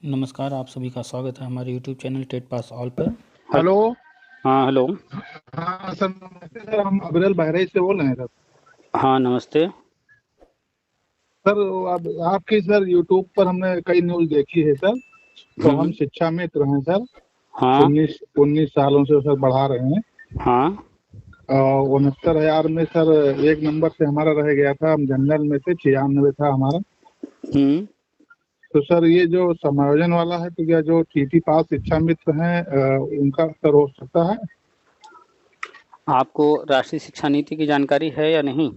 नमस्कार, आप सभी का स्वागत है हमारे YouTube channel TET pass all पर। हेलो। हाँ, हेलो। हाँ सर, नमस्ते सर। हम अविरल बहराइच से बोल रहे हैं सर। हाँ, नमस्ते। सर अब आपकी सर यूट्यूब पर हमने कई न्यूज़ देखी है सर। तो हम हम्म। शिक्षा मित्र हैं सर। हाँ। 19 सालों से सर बढ़ा रहे हैं। हाँ। 69,000 में सर एक नंबर से हमारा रह गया था। हम जनरल में से 96 था हमारा। हम्म। तो सर ये जो समायोजन वाला है, तो क्या जो टीटी पास शिक्षा मित्र हैं उनका सर हो सकता है? आपको राष्ट्रीय शिक्षा नीति की जानकारी है या नहीं?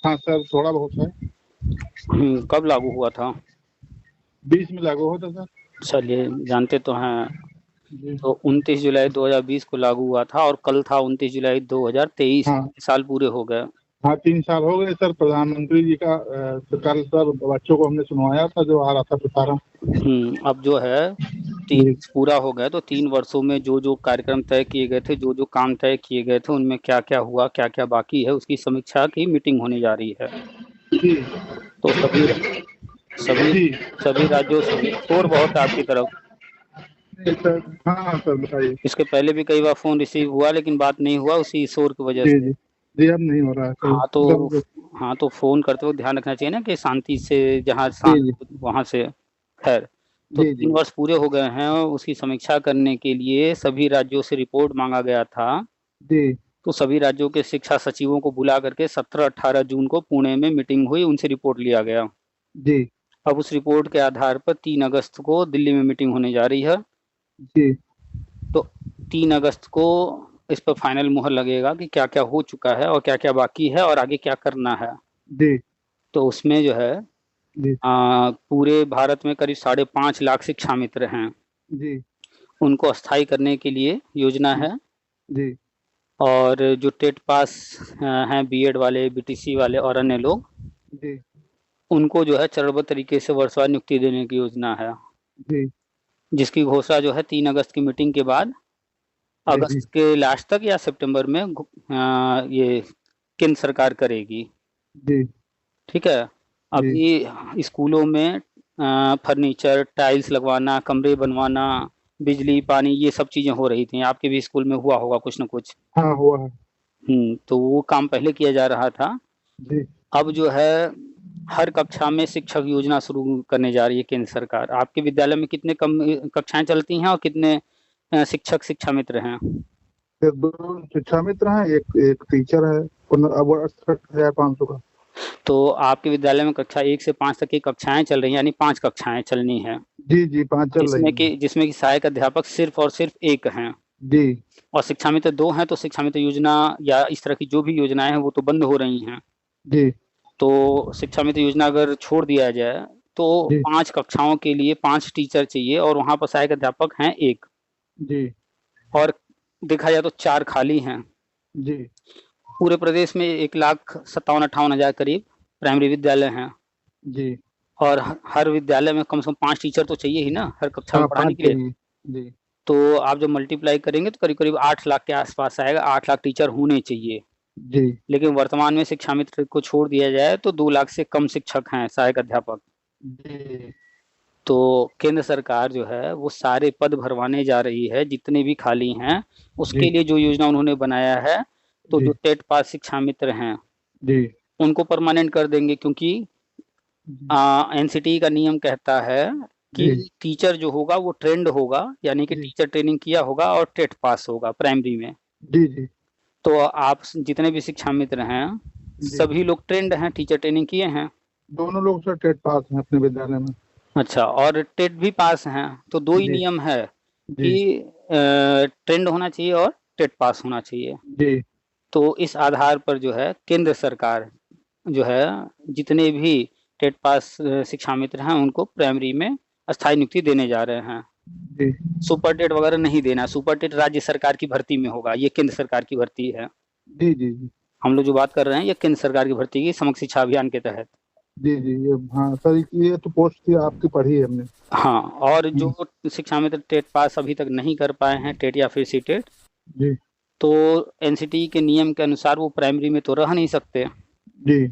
हाँ सर, थोड़ा बहुत है। कब लागू हुआ था? 20 में लागू होता सर। चलिए, जानते तो हैं। जी। तो 29 जुलाई 2020 को लागू हुआ था और कल था 29 जुलाई 2023। हाँ। साल पूरे हो गए। हाँ, 3 साल हो गए सर। प्रधानमंत्री जी का कल सर बच्चों को हमने सुनवाया था, जो आ रहा था प्रसारण। अब जो है जी। 3 पूरा हो गया, तो 3 वर्षों में जो जो कार्यक्रम तय किए गए थे, जो जो काम तय किए गए थे, उनमें क्या क्या हुआ, क्या क्या बाकी है, उसकी समीक्षा की मीटिंग होने जा रही है। जी। तो सभी सभी जी। सभी राज्यों से शोर बहुत है आपकी तरफ। जी सर। हाँ हाँ सर, बताइए। इसके पहले भी कई बार फोन रिसीव हुआ, लेकिन बात नहीं हुआ उसी शोर की वजह जी से। जी। जी, अब नहीं हो रहा है सही हाँ तो सर। हाँ तो फोन करते वक्त ध्यान रखना चाहिए ना कि शांति से, जहाँ जी शांत जी। वहां से। खैर, तो जी जी। 3 वर्ष पूरे हो गए हैं और उसकी समीक्षा करने के लिए सभी राज्यों से रिपोर्ट मांगा गया था। जी तो सभी राज्यों के शिक्षा सचिवों को बुला करके 17-18 जून को पुणे में मीटिंग हुई, उनसे रिपोर्ट लिया गया। जी। अब उस रिपोर्ट के आधार पर 3 अगस्त को दिल्ली में मीटिंग होने जा रही है। जी। तो 3 अगस्त को इस पर फाइनल मुहर लगेगा कि क्या क्या हो चुका है और क्या क्या बाकी है और आगे क्या करना है। जी। तो उसमें जो है जी। पूरे भारत में करीब 5.5 लाख शिक्षा मित्र हैं। जी। उनको अस्थायी करने के लिए योजना है। जी। और जो टेट पास हैं, बीएड वाले, बीटीसी वाले और अन्य लोग, जी। उनको जो है चरणबद्ध तरीके से वर्षवार नियुक्ति देने की योजना है। जी। जिसकी घोषणा जो है 3 अगस्त की मीटिंग के बाद, जी। जी। अगस्त के लास्ट तक या सितंबर में ये केंद्र सरकार करेगी। जी। ठीक है। जी। अभी स्कूलों में फर्नीचर, टाइल्स लगवाना, कमरे बनवाना, बिजली, पानी, ये सब चीजें हो रही थी। आपके भी स्कूल में हुआ होगा कुछ ना कुछ। हाँ, हुआ है। तो वो काम पहले किया जा रहा था। जी। अब जो है हर कक्षा में शिक्षक योजना शुरू करने जा रही है केंद्र सरकार। आपके विद्यालय में कितने कम कक्षाएं चलती हैं और कितने शिक्षक शिक्षा मित्र हैं? फिर 2 शिक्षा मित्र हैं, एक एक टीचर है। 68,500 का। तो आपके विद्यालय में कक्षा 1 से 5 तक की कक्षाएं चल रही हैं, यानी 5 कक्षाएं चलनी है। जी जी, 5 चल रही जिसमें हैं। कि जिसमें कि सहायक अध्यापक सिर्फ और सिर्फ एक हैं। जी। और शिक्षा मित्र 2 हैं। तो शिक्षा मित्र योजना या इस तरह की जो भी योजनाएं हैं वो तो बंद हो रही हैं। जी। तो शिक्षा मित्र योजना अगर छोड़ दिया जाए तो जी। 5 कक्षाओं के लिए 5 टीचर चाहिए और वहां पर सहायक अध्यापक हैं एक। जी। और देखा जाए तो 4 खाली हैं। जी। पूरे प्रदेश में 1,57,58,000 करीब प्राइमरी विद्यालय हैं। जी। और हर विद्यालय में कम से कम 5 टीचर तो चाहिए ही ना, हर कक्षा में हाँ, पढ़ाने 5 के लिए। चाहिए। जी। तो आप जब मल्टीप्लाई करेंगे तो करीब करीब 8 लाख के आसपास आएगा। 8 लाख टीचर होने चाहिए। जी। लेकिन वर्तमान में शिक्षा मित्र को छोड़ दिया जाए तो 2 लाख से कम शिक्षक हैं, सहायक अध्यापक। जी। तो केंद्र सरकार जो है वो सारे पद भरवाने जा रही है जितने भी खाली हैं। जी। उसके लिए जो योजना उन्होंने बनाया है, तो जो जी। टेट पास शिक्षा मित्र हैं जी। उनको परमानेंट कर देंगे, क्योंकि जी। एनसीटी का नियम कहता है कि जी। टीचर जो होगा वो ट्रेंड होगा, यानी कि जी। टीचर ट्रेनिंग किया होगा और टेट पास होगा प्राइमरी में। जी। जी। तो आप जितने भी शिक्षा मित्र हैं, जी। सभी लोग ट्रेंड हैं, टीचर ट्रेनिंग किए हैं। दोनों लोग सर टेट पास हैं अपने विद्यालय में। अच्छा, और टेट भी पास हैं। तो दो ही जी। नियम है कि जी। ट्रेंड होना चाहिए और टेट पास होना चाहिए। जी। तो इस आधार पर जो है केंद्र सरकार जो है जितने भी टेट पास शिक्षा मित्र हैं उनको प्राइमरी में अस्थायी नियुक्ति देने जा रहे हैं। जी। सुपर टेट वगैरह नहीं देना। सुपर टेट राज्य सरकार की भर्ती में होगा, ये केंद्र सरकार की भर्ती है। जी। जी। जी। हम लोग जो बात कर रहे हैं ये केंद्र सरकार की भर्ती की समग्र शिक्षा अभियान के तहत। जी। जी। ये हाँ सर, ये तो पोस्ट थी आपकी, पढ़ी है हमने। हाँ, और जो हम्म। शिक्षा मित्र टेट पास अभी तक नहीं कर पाए हैं, टेट या फिर सी टेट, जी। तो एनसीटी के नियम के अनुसार वो प्राइमरी में तो रह नहीं सकते। जी।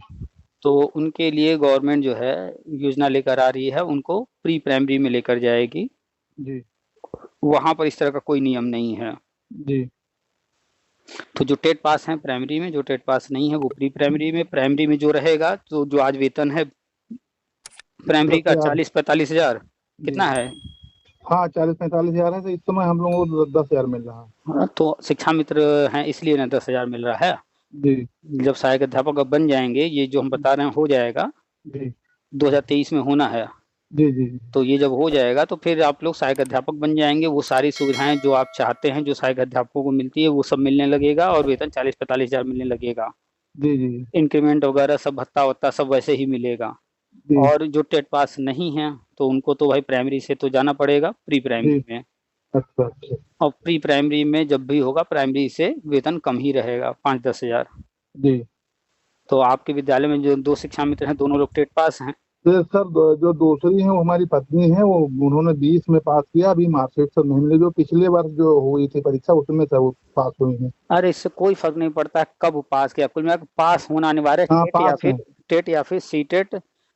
तो उनके लिए गवर्नमेंट जो है योजना लेकर आ रही है, उनको प्री प्राइमरी में लेकर जाएगी। जी वहां पर इस तरह का कोई नियम नहीं है। जी। तो जो टेट पास है प्राइमरी में, जो टेट पास नहीं है वो प्री प्राइमरी में। प्राइमरी में जो रहेगा, तो जो आज वेतन है प्राइमरी का 10,000। 40-45 हजार जी। कितना है? हाँ, 40-45 हजार है, तो इस समय हम लोगों को 10,000 मिल रहा है। हाँ, तो शिक्षा मित्र हैं इसलिए ना 10 हजार मिल रहा है। जी जब सहायक अध्यापक अब बन जाएंगे, ये जो हम बता रहे हैं हो जाएगा, जी 2023 में होना है। जी जी जी तो ये जब हो जाएगा तो फिर आप लोग सहायक अध्यापक बन जाएंगे। वो सारी सुविधाएं जो आप चाहते हैं, जो सहायक अध्यापकों को मिलती है, वो सब मिलने लगेगा, और वेतन 40-45 हजार मिलने लगेगा। जी जी इंक्रीमेंट वगैरह सब, भत्ता वत्ता सब वैसे ही मिलेगा। जी और जो टेट पास नहीं है, तो उनको तो भाई प्राइमरी से तो जाना पड़ेगा प्री जी। प्राइमरी में। अच्छा अच्छा। और प्री प्राइमरी में जब भी होगा, प्राइमरी से वेतन कम ही रहेगा, 5-10 हजार। जी। तो आपके विद्यालय में जो 2 शिक्षा मित्र हैं, दोनों लोग टेट पास हैं। तो सर, जो दूसरी है वो हमारी पत्नी है, वो उन्होंने 20 में पास किया, अभी मार्कशीट सब नहीं मिली। जो पिछले वर्ष जो हुई थी परीक्षा, उसमें सब पास हुई है। अरे इससे कोई फर्क नहीं पड़ता कब पास किया, कुल मिलाकर पास होना अनिवार्य है, हाँ, पास है। टेट या फिर सी टेट।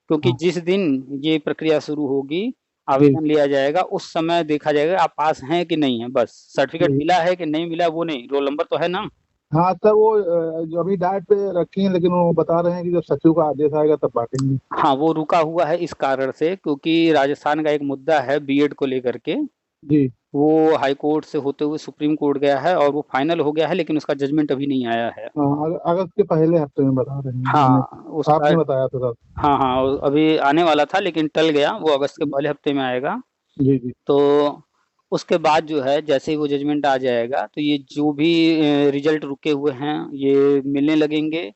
क्योंकि हाँ। जिस दिन ये प्रक्रिया शुरू होगी, जी आवेदन लिया जाएगा, उस समय देखा जाएगा आप पास हैं कि नहीं है। बस सर्टिफिकेट जी। मिला है कि नहीं मिला वो नहीं, रोल नंबर तो है ना। हाँ सर, वो जो अभी डाइट पे रखी है, लेकिन वो बता रहे हैं कि जब सचिव का आदेश आएगा तब बांटेंगे। हाँ, वो रुका हुआ है इस कारण से, क्योंकि राजस्थान का एक मुद्दा है बीएड को लेकर के। जी। वो हाई कोर्ट से होते हुए सुप्रीम कोर्ट गया है, और वो फाइनल हो गया है, लेकिन उसका जजमेंट अभी नहीं आया है। हाँ, अगस्त के पहले हफ्ते में बता रहे हैं मैंने। हाँ उसका। आपने बताया था सर। हाँ हाँ, वो अभी आने वाला था लेकिन टल गया, वो अगस्त के पहले हफ्ते में आएगा। जी जी तो उसके बाद जो है, जैसे ही वो जजमेंट आ जाएगा, तो ये जो भी रिजल्ट रुके हुए हैं ये मिलने लगेंगे।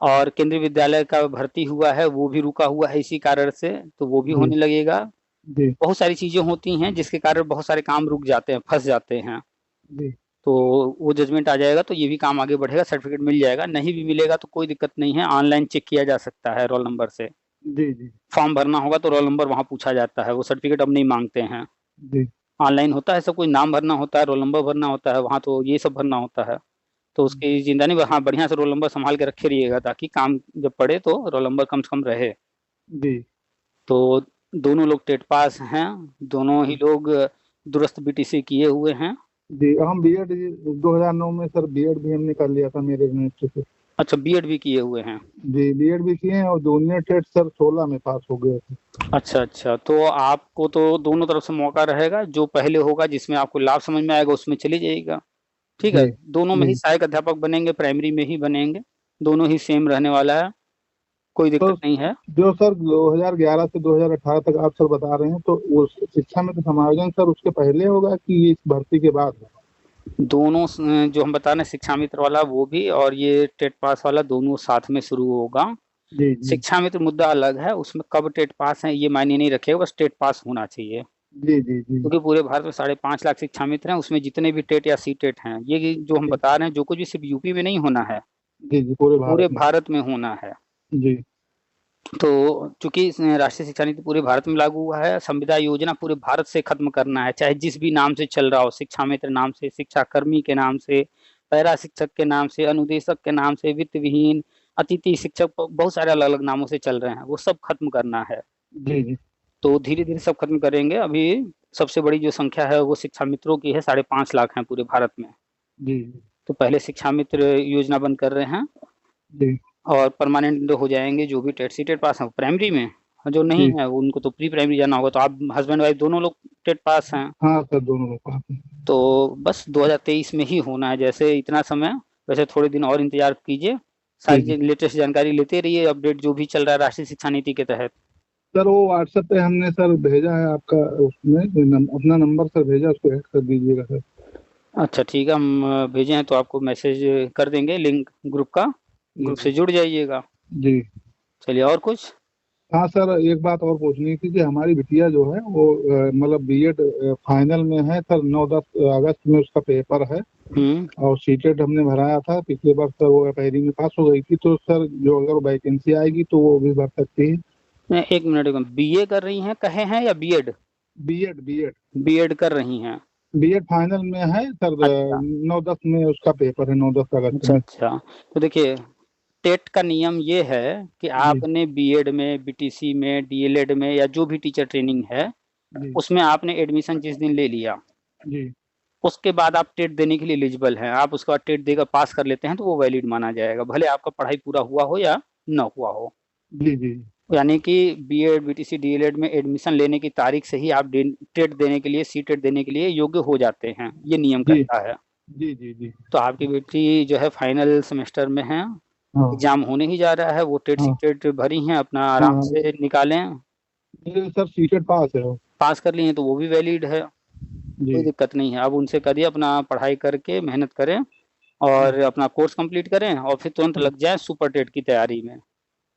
और केंद्रीय विद्यालय का भर्ती हुआ है, वो भी रुका हुआ है इसी कारण से, तो वो भी जी होने लगेगा। जी बहुत सारी चीजें होती हैं जिसके कारण बहुत सारे काम रुक जाते हैं, फंस जाते हैं। जी तो वो जजमेंट आ जाएगा तो ये भी काम आगे बढ़ेगा, सर्टिफिकेट मिल जाएगा। नहीं भी मिलेगा तो कोई दिक्कत नहीं है, ऑनलाइन चेक किया जा सकता है रोल नंबर से। जी जी फॉर्म भरना होगा तो रोल नंबर वहाँ पूछा जाता है, वो सर्टिफिकेट अब नहीं मांगते हैं। जी। ऑनलाइन होता है सब कुछ, नाम भरना होता है, रोल नंबर भरना होता है, वहाँ तो ये सब भरना होता है। तो उसकी चिंता नहीं, हाँ बढ़िया से रोल नंबर संभाल के रखे रहिएगा, ताकि काम जब पड़े तो रोल नंबर कम से कम रहे। जी तो दोनों लोग टेट पास हैं, दोनों ही लोग दूरस्थ बीटीसी किए हुए हैं। जी। हम बीएड 2009 में सर, बीएड भी हमने कर लिया था मेरे यूनिवर्सिटी से। अच्छा, बीएड भी किए हुए हैं। जी, बीएड भी किए हैं, और जूनियर टेट सर 16 में पास हो गए थे। अच्छा अच्छा, तो आपको तो दोनों तरफ से मौका रहेगा, जो पहले होगा जिसमें आपको लाभ समझ में आएगा उसमें चली जाइएगा। ठीक है, जी दोनों में ही जी। सहायक अध्यापक बनेंगे, प्राइमरी में ही बनेंगे। दोनों ही सेम रहने वाला है, कोई तो दिक्कत नहीं है। जो सर 2011 से 2018 तक आप सर बता रहे हैं, तो वो शिक्षा में तो समायोजन सर उसके पहले होगा कि इस भर्ती के बाद होगा? दोनों जो हम बता रहे हैं, शिक्षा मित्र वाला वो भी, और ये टेट पास वाला, दोनों साथ में शुरू होगा। जी जी शिक्षा मित्र मुद्दा अलग है, उसमें कब टेट पास है ये मायने नहीं रखेगा, बस टेट पास होना चाहिए। जी जी जी क्योंकि पूरे भारत में 5.5 लाख शिक्षा मित्र हैं, उसमें जितने भी टेट या सी टेट हैं, ये जो हम जी बता रहे हैं, जो कुछ भी सिर्फ यूपी में नहीं होना है, जी जी, पूरे पूरे भारत में। भारत में होना है। जी तो चूंकि राष्ट्रीय शिक्षा नीति पूरे भारत में लागू हुआ है, संविदा योजना पूरे भारत से खत्म करना है, चाहे जिस भी नाम से चल रहा हो, शिक्षा मित्र नाम से, शिक्षा कर्मी के नाम से, पैरा शिक्षक के नाम से, अनुदेशक के नाम से, वित्त विहीन, अतिथि शिक्षक, बहुत सारे अलग अलग नामों से चल रहे हैं, वो सब खत्म करना है। जी जी तो धीरे धीरे सब खत्म करेंगे। अभी सबसे बड़ी जो संख्या है वो शिक्षा मित्रों की है, 5.5 लाख है पूरे भारत में। जी तो पहले शिक्षा मित्र योजना बंद कर रहे हैं, जी और परमानेंट हो जाएंगे जो भी टेट सी टेट पास है प्राइमरी में, और जो नहीं जी। है वो उनको तो प्री प्राइमरी जाना होगा। तो आप हस्बैंड वाइफ दोनों लोग टेट पास हैं। हाँ सर, दोनों लोग पास हैं। तो बस 2023 में ही होना है, जैसे इतना समय, वैसे थोड़े दिन और इंतजार कीजिए। जी सारी जी। लेटेस्ट जानकारी लेते रहिए, अपडेट जो भी चल रहा है राष्ट्रीय शिक्षा नीति के तहत। सर, वो व्हाट्सएप पे हमने सर भेजा है आपका, उसमें अपना नंबर सर भेजा, उसको ऐड कर दीजिएगा सर। अच्छा ठीक है, हम भेजे हैं तो आपको मैसेज कर देंगे, लिंक ग्रुप का, जी ग्रुप जी से जुड़ जाइएगा। जी। चलिए, और कुछ? हाँ सर, एक बात और पूछनी थी कि हमारी बिटिया जो है वो मतलब बीएड फाइनल में है सर। 9-10 अगस्त में उसका पेपर है, हम्म। और सीटेट हमने भराया था पिछले बार सर, वो पहली में पास हो गई थी। तो सर, जो अगर वैकेंसी आएगी तो वो भी भर सकती है? एक मिनट, बीए कर रही हैं कहे हैं या बीएड? बीएड बीएड बीएड कर रही हैं। बीएड फाइनल में है सर। अच्छा 9-10 में उसका पेपर है, 9-10 अगस्त अच्छा में। अच्छा। तो देखिए, टेट का नियम ये है कि जी आपने बीएड में, बीटीसी में, डीएलएड में या जो भी टीचर ट्रेनिंग है जी उसमें आपने एडमिशन जिस दिन ले लिया, जी उसके बाद आप टेट देने के लिए एलिजिबल हैं। आप उसके बाद टेट देकर पास कर लेते हैं तो वो वैलिड माना जाएगा, भले आपका पढ़ाई पूरा हुआ हो या न हुआ हो। जी जी यानी कि बीएड, बीटीसी, डीएलएड में एडमिशन लेने की तारीख से ही आप टेट देने के लिए, सी टेट देने के लिए योग्य हो जाते हैं, ये नियम जी कहता है। जी जी जी तो आपकी बेटी जो है फाइनल सेमेस्टर में है, हाँ एग्जाम होने ही जा रहा है, वो टेट सी हाँ टेट भरी हैं, अपना हाँ आराम हाँ। से निकालें। ये सर सीटेट पास है वो। पास कर लिए हैं तो वो भी वैलिड है, जी कोई दिक्कत नहीं है। अब उनसे करिए, अपना पढ़ाई करके मेहनत करें और अपना कोर्स कंप्लीट करें और फिर तुरंत लग जाए सुपर टेट की तैयारी में।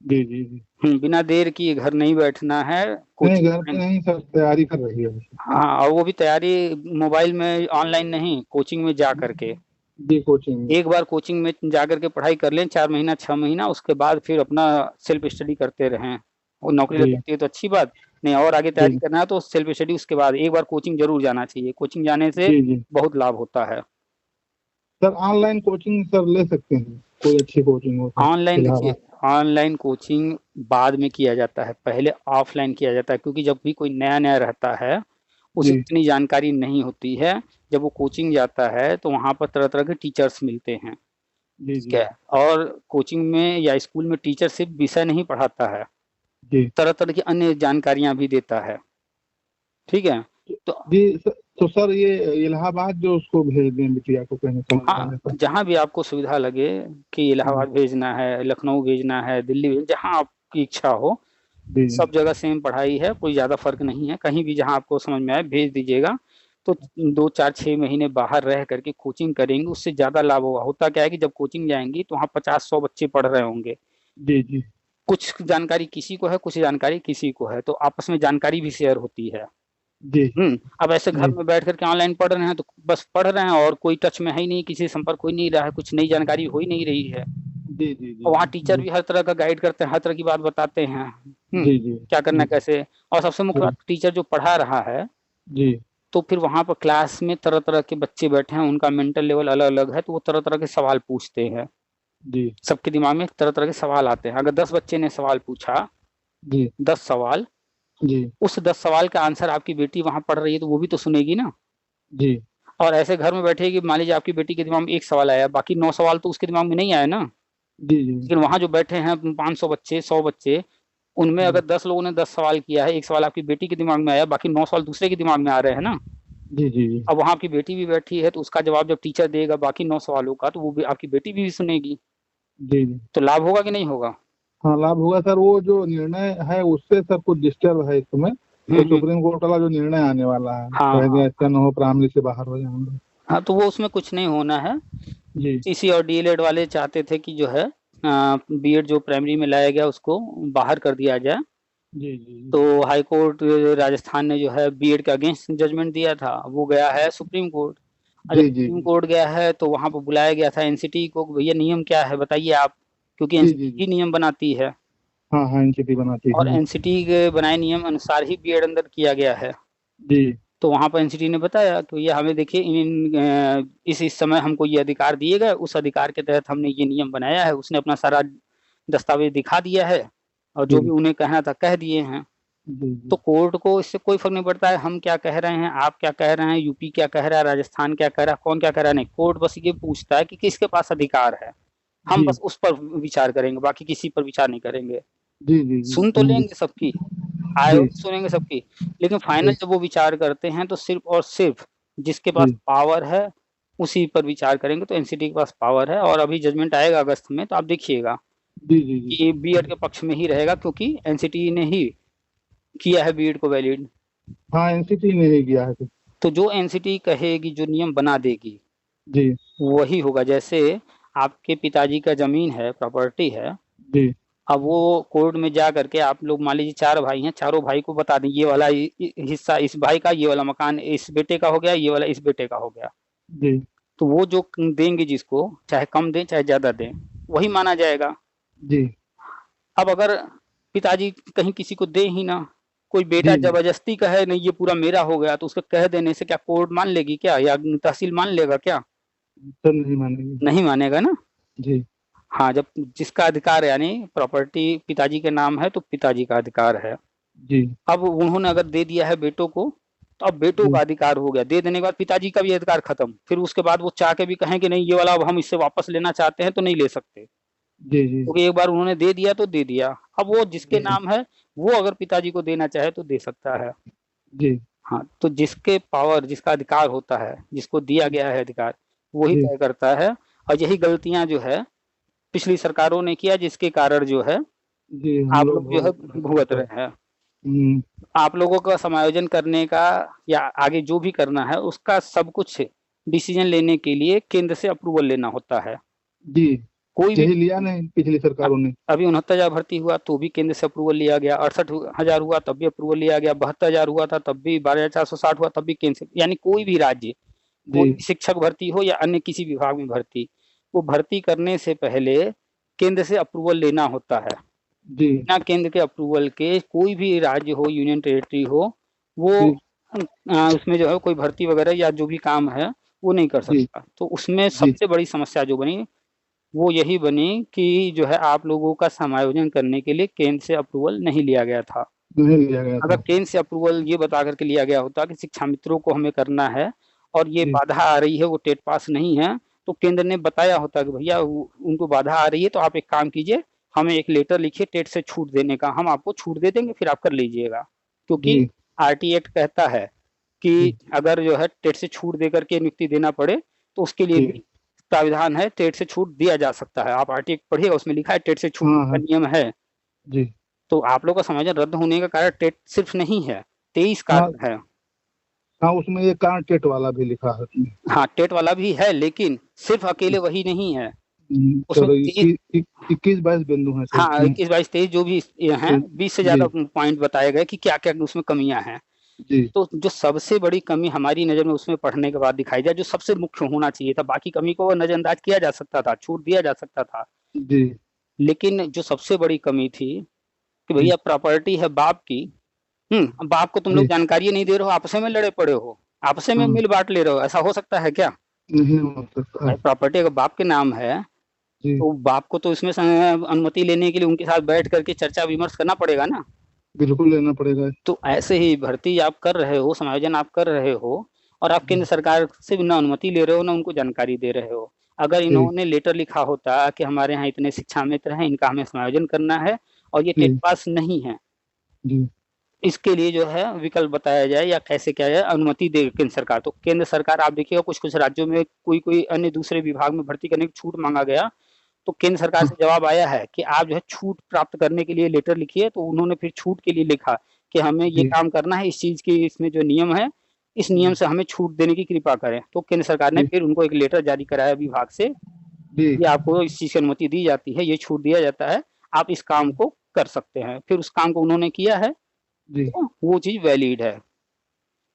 जी जी जी। बिना देर किए घर नहीं बैठना है, नहीं कोचिंग घर पे में। नहीं सर, तैयारी कर रही है। हाँ, और वो भी तैयारी मोबाइल में, ऑनलाइन नहीं, कोचिंग में जा करके। जी कोचिंग में। एक बार कोचिंग में जा करके पढ़ाई कर लें 4 महीना 6 महीना, उसके बाद फिर अपना सेल्फ स्टडी करते रहें। और नौकरी लग जी जाती है तो अच्छी बात, नहीं और आगे तैयारी जी करना है तो सेल्फ स्टडी उसके बाद। एक बार कोचिंग जरूर जाना चाहिए, कोचिंग जाने से जी जी। बहुत लाभ होता है। सर ऑनलाइन कोचिंग सर ले सकते हैं, कोई अच्छी कोचिंग हो तो ऑनलाइन देखिए, इलाहाबाद। ऑनलाइन कोचिंग बाद में किया जाता है, पहले ऑफलाइन किया जाता है, क्योंकि जब भी कोई नया नया रहता है उसे जी इतनी जानकारी नहीं होती है। जब वो कोचिंग जाता है तो वहाँ पर तरह तरह के टीचर्स मिलते हैं, जी ठीक जी है। और कोचिंग में या स्कूल में टीचर सिर्फ विषय नहीं पढ़ाता है, जी तरह तरह की अन्य जानकारियां भी देता है, ठीक है। तो जी तो सर ये इलाहाबाद जो उसको भेज दें बिटिया को कहीं हाँ, समझाने पर। जहाँ भी आपको सुविधा लगे कि जी इलाहाबाद भेजना है, लखनऊ भेजना है, दिल्ली जहाँ आपकी इच्छा हो, जी सब जगह सेम पढ़ाई है, कोई ज़्यादा फर्क नहीं है। कहीं भी जहाँ आपको समझ में आए भेज दीजिएगा। तो 2 4 6 महीने बाहर रह करके कोचिंग करेंगे, उससे ज़्यादा लाभ होगा। होता क्या है कि जब कोचिंग जाएंगी तो वहाँ 50 100 बच्चे पढ़ रहे होंगे, जी जी कुछ जानकारी किसी को है, कुछ जानकारी किसी को है, तो आपस में जानकारी भी शेयर होती है। जी अब ऐसे घर जी में बैठ करके ऑनलाइन पढ़ रहे हैं तो बस पढ़ रहे हैं और कोई टच में है ही नहीं, किसी से संपर्क हो ही नहीं रहा है, कुछ नई जानकारी हो ही नहीं रही है। जी जी और जी वहाँ टीचर जी भी हर तरह का गाइड करते हैं, हर तरह की बात बताते हैं, जी जी क्या करना जी है कैसे। और सबसे मुख्य जी बात, टीचर जो पढ़ा रहा है जी तो फिर वहाँ पर क्लास में तरह तरह के बच्चे बैठे हैं, उनका मेंटल लेवल अलग अलग है, तो वो तरह तरह के सवाल पूछते हैं। जी सबके दिमाग में तरह तरह के सवाल आते हैं। अगर 10 बच्चे ने सवाल पूछा, जी 10 सवाल, जी उस 10 सवाल का आंसर आपकी बेटी वहां पढ़ रही है तो वो भी तो सुनेगी ना। जी और ऐसे घर में बैठेगी, मान लीजिए आपकी बेटी के दिमाग में एक सवाल आया, बाकी 9 सवाल तो उसके दिमाग में नहीं आया ना। जी जी लेकिन वहां जो बैठे हैं 500 बच्चे, 100 बच्चे, उनमें जी अगर 10 लोगों ने 10 सवाल किया है, एक सवाल आपकी बेटी के दिमाग में आया, बाकी 9 सवाल दूसरे के दिमाग में आ रहे हैं ना। जी जी जी अब वहां आपकी बेटी भी बैठी है तो उसका जवाब जब टीचर देगा बाकी 9 सवालों का, तो वो भी आपकी बेटी भी सुनेगी। जी जी। तो लाभ होगा कि नहीं होगा। हाँ लाभ होगा सर, वो जो निर्णय है उससे सब कुछ डिस्टर्ब है इस समय। वो हम्म। सुप्रीम कोर्ट वाला जो निर्णय आने वाला है, हाँ कहेंगे हाँ अच्छा न हो प्राइमरी से बाहर हो जाएंगे। हाँ, तो वो उसमें कुछ नहीं होना है। जी सीसी और डीएलएड वाले चाहते थे कि जो है बीएड जो प्राइमरी में लाया गया उसको बाहर कर दिया जाए। जी जी तो हाई कोर्ट राजस्थान ने जो है बीएड के अगेंस्ट जजमेंट दिया था, वो गया है सुप्रीम कोर्ट। और जब जी जी सुप्रीम जी कोर्ट गया है तो वहां पर बुलाया गया था एनसीटी को कि भैया नियम क्या है बताइए आप, क्योंकि जी जी एनसीटी जी ही नियम बनाती है। हाँ हाँ एनसीटी बनाती और है। एनसीटी के बनाए नियम अनुसार ही बीएड अंदर किया गया है। जी तो वहां पर एनसीटी ने बताया कि ये हमें देखिए इस समय हमको ये अधिकार दिए गए, उस अधिकार के तहत हमने ये नियम बनाया है। उसने अपना सारा दस्तावेज दिखा दिया है और जो भी जी उन्हें कहना था कह दिए हैं। जी तो जी कोर्ट को इससे कोई फर्क नहीं पड़ता है हम क्या कह रहे हैं, आप क्या कह रहे हैं, यूपी क्या कह रहा है, राजस्थान क्या कह रहा है, कौन क्या कह रहा है, नहीं। कोर्ट बस ये पूछता है कि किसके पास अधिकार है, हम जी बस उस पर विचार करेंगे, बाकी किसी पर विचार नहीं करेंगे। जी जी जी सुन तो समझ लेंगे सबकी, आए जी हो तो सुनेंगे सबकी, लेकिन फाइनल जी जब वो विचार करते हैं तो सिर्फ और सिर्फ जिसके पास जी पावर है उसी पर विचार करेंगे। तो एनसीटी के पास पावर है और अभी जजमेंट आएगा अगस्त में, तो आप देखिएगा जी जी जी कि बीएड के पक्ष में ही रहेगा, क्योंकि एनसीटी ने ही किया है बीएड को वैलिड। हाँ एनसीटी ने ही किया है सर। तो जो एनसीटी कहेगी, जो नियम बना देगी, जी वही होगा। जैसे आपके पिताजी का जमीन है, प्रॉपर्टी है, जी अब वो कोर्ट में जा करके आप लोग मान लीजिए 4 भाई हैं, चारों भाई को बता दें ये वाला हिस्सा इस भाई का, ये वाला मकान इस बेटे का हो गया, ये वाला इस बेटे का हो गया। जी तो वो जो देंगे जिसको, चाहे कम दें चाहे ज्यादा दें, वही माना जाएगा। जी अब अगर पिताजी कहीं किसी को दे ही ना, कोई बेटा जी जी जबरदस्ती कहे नहीं ये पूरा मेरा हो गया, तो उसके कह देने से क्या कोर्ट मान लेगी क्या, या तहसील मान लेगा क्या। सर नहीं मानेंगे। नहीं मानेगा ना। जी हाँ, जब जिसका अधिकार है यानी प्रॉपर्टी पिताजी के नाम है तो पिताजी का अधिकार है। जी अब उन्होंने अगर दे दिया है बेटों को, तो अब बेटों जी का अधिकार हो गया। दे देने के बाद पिताजी का भी अधिकार खत्म। फिर उसके बाद वो चाह के भी कहें कि नहीं ये वाला अब हम इससे वापस लेना चाहते हैं तो नहीं ले सकते। जी जी क्योंकि एक बार उन्होंने दे दिया तो दे दिया। अब वो जिसके जी नाम है वो अगर पिताजी को देना चाहे तो दे सकता है। जी हाँ, तो जिसके पावर जिसका अधिकार होता है, जिसको दिया गया है अधिकार, वही जी तय करता है। और यही गलतियां जो है पिछली सरकारों ने किया, जिसके कारण जो है जी हम आप लोग लोग जो है भुगत भुगत रहे हैं। हम्म, आप लोगों का समायोजन करने का या आगे जो भी करना है उसका सब कुछ डिसीजन लेने के लिए केंद्र से अप्रूवल लेना होता है। जी कोई भी यही लिया नहीं पिछली सरकारों ने। अभी 69,000 भर्ती हुआ तो भी केंद्र से अप्रूवल लिया गया, 68,000 हुआ तब भी अप्रूवल लिया गया, 72,000 हुआ था तब भी, 12,460 हुआ तब भी केंद्र से। यानी कोई भी राज्य, जी कोई भी शिक्षक भर्ती हो या अन्य किसी विभाग में भर्ती, वो भर्ती करने से पहले केंद्र से अप्रूवल लेना होता है। जी बिना केंद्र के अप्रूवल के कोई भी राज्य हो, यूनियन टेरिटरी हो, वो जी उसमें जो है कोई भर्ती वगैरह या जो भी काम है वो नहीं कर जी सकता। तो उसमें जी सबसे बड़ी समस्या जो बनी वो यही बनी कि जो है आप लोगों का समायोजन करने के लिए केंद्र से अप्रूवल नहीं लिया गया था। नहीं लिया गया अगर था। केंद्र से अप्रूवल ये बता करके लिया गया होता कि शिक्षा मित्रों को हमें करना है और ये जी बाधा आ रही है, वो टेट पास नहीं है, तो केंद्र ने बताया होता कि भैया उनको बाधा आ रही है तो आप एक काम कीजिए, हमें एक लेटर लिखिए टेट से छूट देने का, हम आपको छूट दे देंगे, फिर आप कर लीजिएगा। क्योंकि जी आरटी एक्ट कहता है कि जी अगर जो है टेट से छूट दे करके नियुक्ति देना पड़े तो उसके लिए जी भी प्राविधान है, टेट से छूट दिया जा सकता है। आप आरटी एक्ट पढ़िएगा, उसमें लिखा है टेट से छूट हाँ का हाँ नियम है। जी तो आप लोग का समायोजन रद्द होने का कारण टेट सिर्फ नहीं है, 23 हाँ कारण है। हाँ उसमें एक कांटेट वाला भी लिखा है उसमें। हाँ, टेट वाला भी है लेकिन सिर्फ अकेले वही नहीं है। उसमें चलो 23, 21-22 बिंदु हैं तो हाँ उसमें। 21 22 23 जो भी हैं, 20 से जी ज्यादा पॉइंट बताए गए कि क्या क्या उसमें कमियां हैं। जी तो जो सबसे बड़ी कमी हमारी नज़र में उसमें पढ़ने के बाद दिखाई जाए, जो सबसे मुख्य होना चाहिए था, बाकी कमी को नज़रअंदाज किया जा सकता था, छूट दिया जा सकता था। जी लेकिन जो सबसे बड़ी कमी थी कि जी भैया प्रॉपर्टी है बाप की, अब बाप को तुम लोग जी जानकारी नहीं दे रहे हो, आपस में लड़े पड़े हो, आपस में हाँ मिल बांट ले रहे हो, ऐसा हो सकता है क्या? नहीं हो सकता। भाई प्रॉपर्टी अगर बाप के नाम है जी तो बाप को तो इसमें अनुमति लेने के लिए उनके साथ बैठ करके चर्चा विमर्श करना पड़ेगा ना। बिल्कुल लेना पड़ेगा। तो ऐसे ही भर्ती आप कर रहे हो, समायोजन आप कर रहे हो और आप केंद्र जी सरकार से ना अनुमति ले रहे हो ना उनको जानकारी दे रहे हो। अगर जी इन्होंने लेटर लिखा होता कि हमारे यहाँ इतने शिक्षा मित्र हैं, इनका हमें समायोजन करना है और ये टेट जी पास नहीं है, जी इसके लिए जो है विकल्प बताया जाए या कैसे क्या जाए, अनुमति दे केंद्र सरकार। तो केंद्र सरकार आप देखिएगा कुछ कुछ राज्यों में कोई कोई अन्य दूसरे विभाग में भर्ती करने की छूट मांगा गया, तो केंद्र सरकार हाँ से जवाब आया है कि आप जो है छूट प्राप्त करने के लिए लेटर लिखिए। तो उन्होंने फिर छूट के लिए लिखा कि हमें ये जी काम करना है, इस चीज की इसमें जो नियम है, इस नियम जी से हमें छूट देने की कृपा करें। तो केंद्र सरकार ने जी फिर उनको एक लेटर जारी कराया विभाग से जी कि आपको इस चीज की अनुमति दी जाती है, ये छूट दिया जाता है, आप इस काम को कर सकते हैं। फिर उस काम को उन्होंने किया है जी तो वो चीज वैलिड है।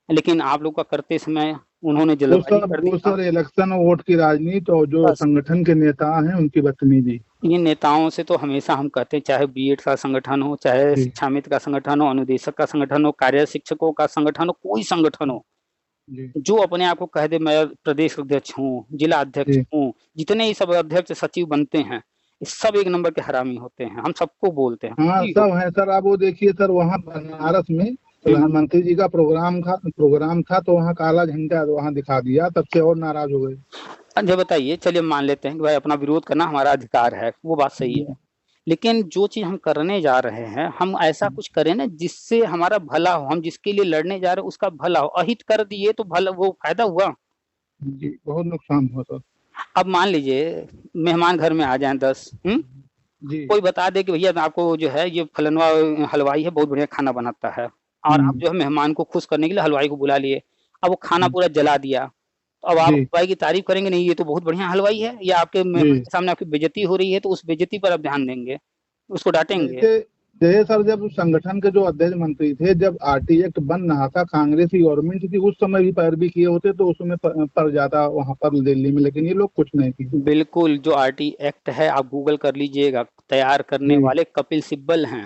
लेकिन आप लोग का करते समय उन्होंने वो जल्दबाजी सब कर वो दिया। सर इलेक्शन वोट की राजनीति और जो बस संगठन के नेता हैं उनकी बदतमीजी। इन नेताओं से तो हमेशा हम कहते हैं, चाहे बीएड का संगठन हो, चाहे जी शिक्षा मित्र का संगठन हो, अनुदेशक का संगठन हो, कार्य शिक्षकों का संगठन हो, कोई संगठन हो, जी जो अपने आप को कह दे मैं प्रदेश अध्यक्ष हूँ, जिला अध्यक्ष जी हूँ, जितने ही सब अध्यक्ष सचिव बनते हैं, ये सब एक नंबर के हरामी होते हैं। हम सबको बोलते हैं हाँ कोई हो। सब है सर। आप वो देखिए सर वहाँ बनारस में हम्म, प्रधानमंत्री जी का प्रोग्राम था तो वहाँ काला झंडा वहाँ दिखा दिया, तब से और नाराज हो गए। अच्छा बताइए, चलिए मान लेते हैं कि भाई अपना विरोध करना हमारा अधिकार है, वो बात सही जी है। लेकिन जो चीज हम करने जा रहे हैं, हम ऐसा कुछ करें ना जिससे हमारा भला हो, हम जिसके लिए लड़ने जा रहे हैं उसका भला हो। अहित कर दिए तो भला वो फायदा हुआ? जी बहुत नुकसान हुआ सर। अब मान लीजिए मेहमान घर में आ जाएं 10, जी कोई बता दे कि भैया आपको जो है ये फलनवा हलवाई है, बहुत बढ़िया खाना बनाता है, और आप हम्म, जो है मेहमान को खुश करने के लिए हलवाई को बुला लिए। अब वो खाना हम्म, पूरा जला दिया, तो अब आप जी हलवाई की तारीफ करेंगे नहीं ये तो बहुत बढ़िया हलवाई है, या आपके मेहमान जी के सामने आपकी बेइज्जती हो रही है तो उस बेइज्जती पर आप ध्यान देंगे, उसको डांटेंगे? जैसे जैसे सर जब संगठन के जो अध्यक्ष मंत्री थे, जब आरटी एक्ट बन रहा था, कांग्रेस की गवर्नमेंट थी, उस समय भी पैरवी किए होते तो उसमें पड़ जाता वहां पर दिल्ली में, लेकिन ये लोग कुछ नहीं किए। बिल्कुल, जो आरटी एक्ट है आप गूगल कर लीजिएगा, तैयार करने जी वाले कपिल सिब्बल हैं।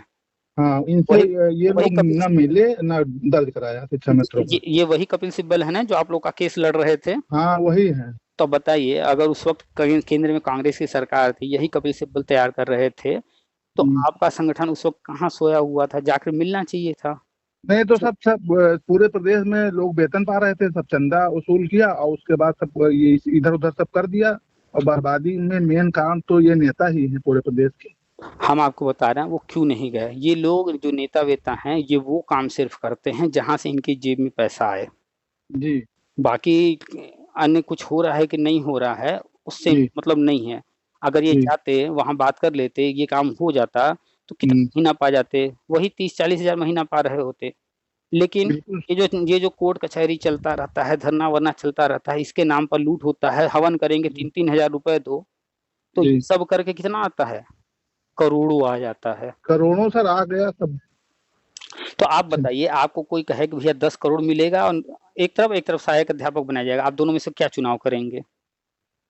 हाँ इनसे वही ये वही लोग कपिल न मिले न दर्ज कराया शिक्षा मित्रों ये का। ये वही कपिल सिब्बल है ना जो आप लोग का केस लड़ रहे थे। हाँ वही है। तो बताइए, अगर उस वक्त कहीं केंद्र में कांग्रेस की सरकार थी, यही कपिल सिब्बल तैयार कर रहे थे, तो हम्म। आपका संगठन उस वक्त कहाँ सोया हुआ था? जाकर मिलना चाहिए था। नहीं तो सब सब पूरे प्रदेश में लोग वेतन पा रहे थे, सब चंदा वसूल किया और उसके बाद सब ये इधर उधर सब कर दिया। और बर्बादी में मेन कारण तो ये नेता ही है पूरे प्रदेश के। हम आपको बता रहे हैं वो क्यों नहीं गए। ये लोग जो नेता वेता हैं, ये वो काम सिर्फ करते हैं जहां से इनकी जेब में पैसा आए। जी बाकी अन्य कुछ हो रहा है कि नहीं हो रहा है, उससे जी मतलब नहीं है। अगर ये जी। जाते वहां बात कर लेते, ये काम हो जाता, तो कितना हम्म। महीना पा जाते? वही 30-40 हजार महीना पा रहे होते। लेकिन बिल्कुल। ये जो कोर्ट कचहरी चलता रहता है, धरना वरना चलता रहता है, इसके नाम पर लूट होता है, हवन करेंगे, जी 3-3 हजार रुपए दो, तो ये जी। सब करके कितना आता है? करोड़ों आ जाता है। करोड़ों सर आ गया सब। तो आप बताइए, आपको कोई कहे कि भैया 10 करोड़ मिलेगा और एक तरफ सहायक अध्यापक बनाया जाएगा, आप दोनों में से क्या चुनाव करेंगे?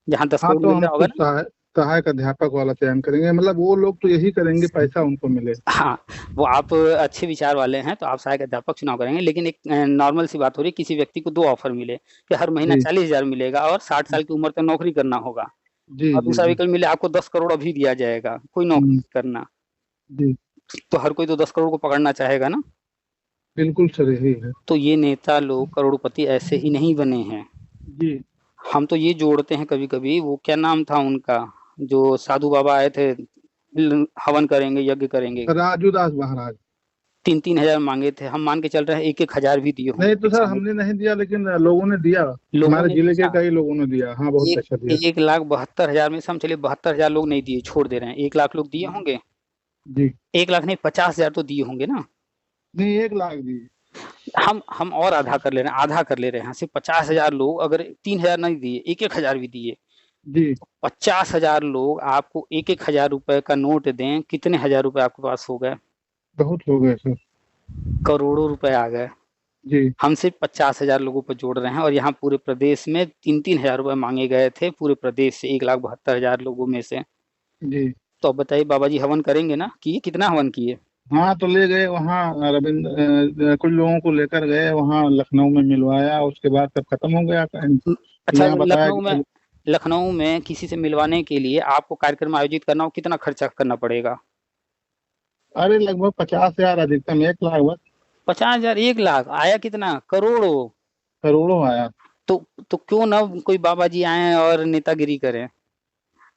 जहां दस हाँ करोड़ तो मिल हम रहा होगा तो ना। सहायक अध्यापक वाला चयन करेंगे, मतलब वो लोग तो यही करेंगे पैसा उनको मिले। हाँ, वो आप अच्छे विचार वाले हैं तो आप सहायक अध्यापक चुनाव करेंगे, लेकिन एक नॉर्मल सी बात हो रही है, किसी व्यक्ति को 2 ऑफर मिले कि हर महीना जी 40 हजार मिलेगा और 60 साल की उम्र तक नौकरी करना होगा, जी और जी दूसरा जी। विकल्प मिले आपको 10 करोड़ अभी दिया जाएगा, कोई नौकरी हम्म। नहीं करना। जी। तो हर कोई तो 10 करोड़ को पकड़ना चाहेगा ना। बिल्कुल सर यही है। तो ये नेता लोग करोड़पति ऐसे ही नहीं बने हैं। जी। हम तो ये जोड़ते हैं कभी कभी, वो क्या नाम था उनका, जो साधु बाबा आए थे, हवन करेंगे, यज्ञ करेंगे, राजू दास महाराज। 3-3 हजार मांगे थे, हम मान के चल रहे हैं 1-1 हजार भी दिए नहीं होंगे तो सर शिक्षा में। हमने नहीं दिया, लेकिन लोगों ने दिया। लोगों हमारे ने जिले के दिया। कई लोगों ने दिया, हाँ बहुत एक पैसा दिया। 1,72,000 में से हम चलिए 72 हजार लोग नहीं दिए, छोड़ दे रहे हैं, 1 लाख लोग दिए होंगे। जी। 1 लाख नहीं, 50 हजार तो दिए होंगे ना। नहीं 1 लाख दिए। हम और आधा कर ले रहे हैं, आधा कर ले रहे हैं, सिर्फ 50 हजार लोग अगर 3 हजार नहीं दिए, 1-1 हजार भी दिए, जी। 50 हजार लोग आपको 1-1 हजार रुपए का नोट दें, कितने हजार रुपए आपके पास हो गए? बहुत हो गए सर। करोड़ों रुपए आ गए। जी हम सिर्फ 50 हजार लोगों पर जोड़ रहे हैं, और यहाँ पूरे प्रदेश में 3-3 हजार रुपए मांगे गए थे, पूरे प्रदेश से 1,72,000 लोगों में से। जी। तो अब बताइए, बाबा जी हवन करेंगे ना? किए? कितना हवन किए? हाँ तो ले गए वहाँ रविंद्र, कुछ लोगों को लेकर गए वहाँ लखनऊ में मिलवाया, उसके बाद सब खत्म हो गया। अच्छा, यहाँ बताया लखनऊ में, कि लखनऊ में किसी से मिलवाने के लिए आपको कार्यक्रम आयोजित करना हो, कितना खर्चा करना पड़ेगा? अरे लगभग 50,000, अधिकतम 1 लाख बस। 50 हजार, 1 लाख आया कितना? करोड़ों। करोड़ों आया। तो क्यों ना कोई बाबा जी आए और नेतागिरी करें।